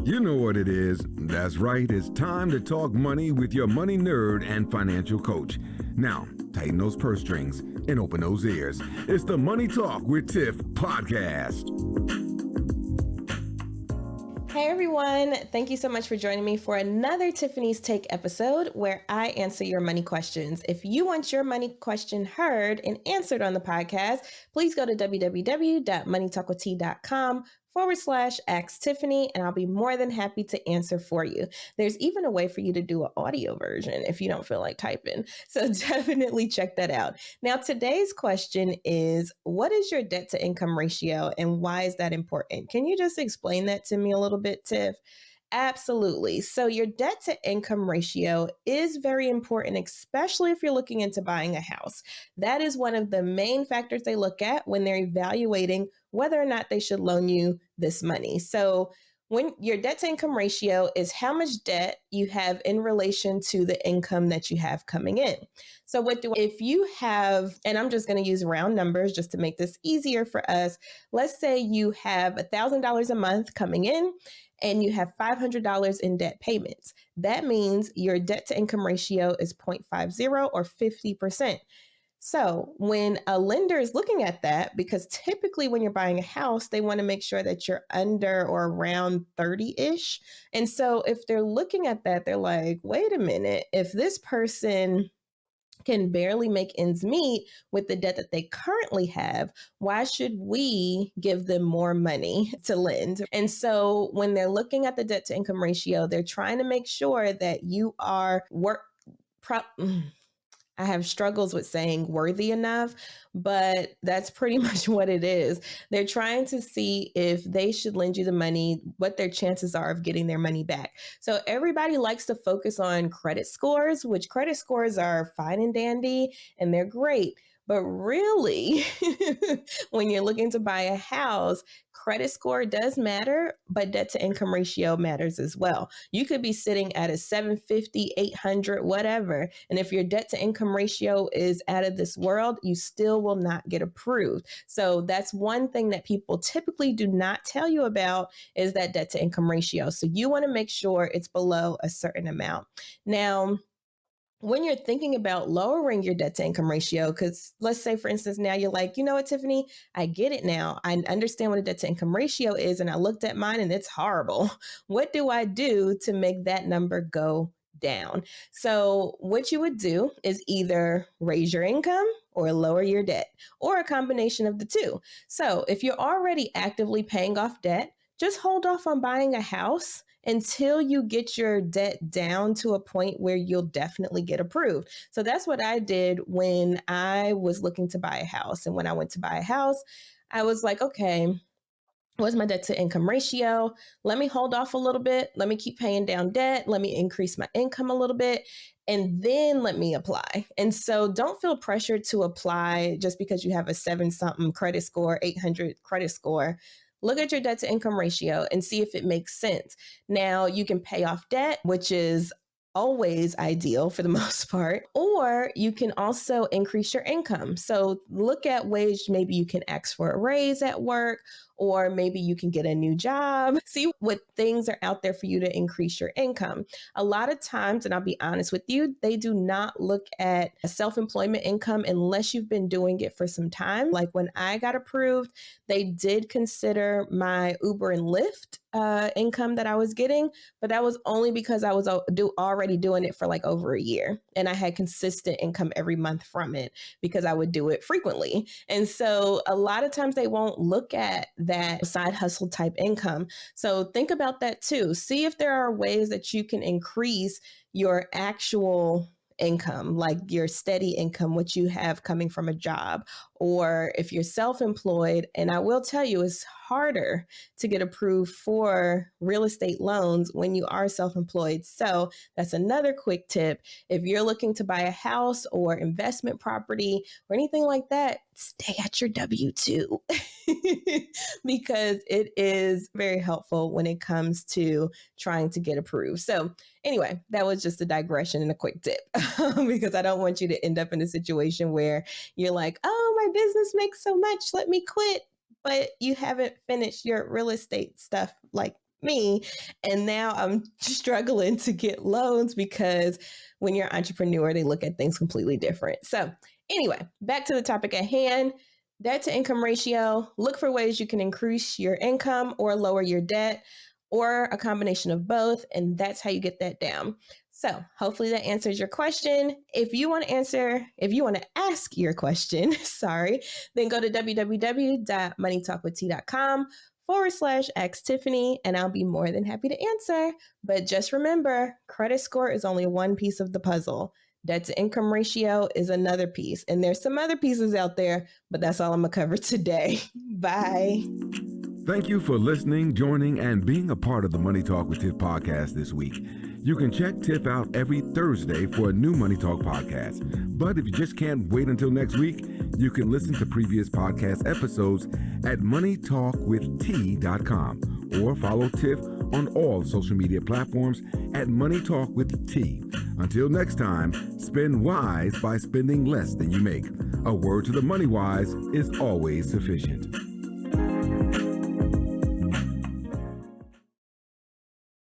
You know what it is. That's right. It's time to talk money with your money nerd and financial coach. Now, tighten those purse strings and open those ears. It's the Money Talk with Tiff podcast. Hey everyone, thank you so much for joining me for another Tiffany's Take episode where I answer your money questions. If you want your money question heard and answered on the podcast, please go to www.moneytalkwith.com/Ask Tiffany, and I'll be more than happy to answer for you. There's even a way for you to do an audio version if you don't feel like typing. So definitely check that out. Now, today's question is, what is your debt to income ratio and why is that important? Can you just explain that to me a little bit, Tiff? Absolutely. So your debt to income ratio is very important, especially if you're looking into buying a house. That is one of the main factors they look at when they're evaluating whether or not they should loan you this money. So when your debt to income ratio is how much debt you have in relation to the income that you have coming in. So if you have, and I'm just going to use round numbers just to make this easier for us. Let's say you have $1,000 a month coming in and you have $500 in debt payments. That means your debt to income ratio is 0.50 or 50%. So when a lender is looking at that, because typically when you're buying a house, they want to make sure that you're under or around 30-ish. And so if they're looking at that, they're like, wait a minute, if this person can barely make ends meet with the debt that they currently have, why should we give them more money to lend? And so when they're looking at the debt to income ratio, they're trying to make sure that you are I have struggles with saying worthy enough, but that's pretty much what it is. They're trying to see if they should lend you the money, what their chances are of getting their money back. So everybody likes to focus on credit scores, which credit scores are fine and dandy and they're great. But really, when you're looking to buy a house, credit score does matter, but debt to income ratio matters as well. You could be sitting at a 750, 800, whatever. And if your debt to income ratio is out of this world, you still will not get approved. So that's one thing that people typically do not tell you about is that debt to income ratio. So you want to make sure it's below a certain amount. Now, when you're thinking about lowering your debt to income ratio, because let's say, for instance, now you're like, you know what, Tiffany, I get it now. I understand what a debt to income ratio is. And I looked at mine and it's horrible. What do I do to make that number go down? So what you would do is either raise your income or lower your debt, or a combination of the two. So if you're already actively paying off debt, just hold off on buying a house until you get your debt down to a point where you'll definitely get approved. So that's what I did when I was looking to buy a house. And when I went to buy a house, I was like, okay, what's my debt to income ratio? Let me hold off a little bit. Let me keep paying down debt. Let me increase my income a little bit. And then let me apply. And so don't feel pressured to apply just because you have a 7-something credit score, 800 credit score. Look at your debt to income ratio and see if it makes sense. Now, you can pay off debt, which is always ideal for the most part, or you can also increase your income. So look at ways maybe you can ask for a raise at work, or maybe you can get a new job. See what things are out there for you to increase your income. A lot of times, and I'll be honest with you, they do not look at a self-employment income unless you've been doing it for some time. Like when I got approved, they did consider my Uber and Lyft income that I was getting, but that was only because I was already doing it for like over a year. And I had consistent income every month from it because I would do it frequently. And so a lot of times they won't look at that side hustle type income. So think about that too. See if there are ways that you can increase your actual income, like your steady income, what you have coming from a job, or if you're self-employed. And I will tell you, it's harder to get approved for real estate loans when you are self-employed. So that's another quick tip. If you're looking to buy a house or investment property or anything like that, stay at your W-2 because it is very helpful when it comes to trying to get approved. So anyway, that was just a digression and a quick tip because I don't want you to end up in a situation where you're like, oh, my business makes so much, let me quit. But you haven't finished your real estate stuff like me. And now I'm struggling to get loans because when you're an entrepreneur, they look at things completely different. So, anyway, back to the topic at hand. Debt to income ratio. Look for ways you can increase your income or lower your debt, or a combination of both. And that's how you get that down. So hopefully that answers your question. If you want to ask your question, then go to www.moneytalkwitht.com/ask Tiffany, and I'll be more than happy to answer. But just remember, credit score is only one piece of the puzzle. Debt to income ratio is another piece. And there's some other pieces out there, but that's all I'm going to cover today. Bye. Thank you for listening, joining, and being a part of the Money Talk with Tiff podcast this week. You can check Tiff out every Thursday for a new Money Talk podcast. But if you just can't wait until next week, you can listen to previous podcast episodes at moneytalkwitht.com or follow Tiff on all social media platforms at Money Talk with T. Until next time, spend wise by spending less than you make. A word to the money wise is always sufficient.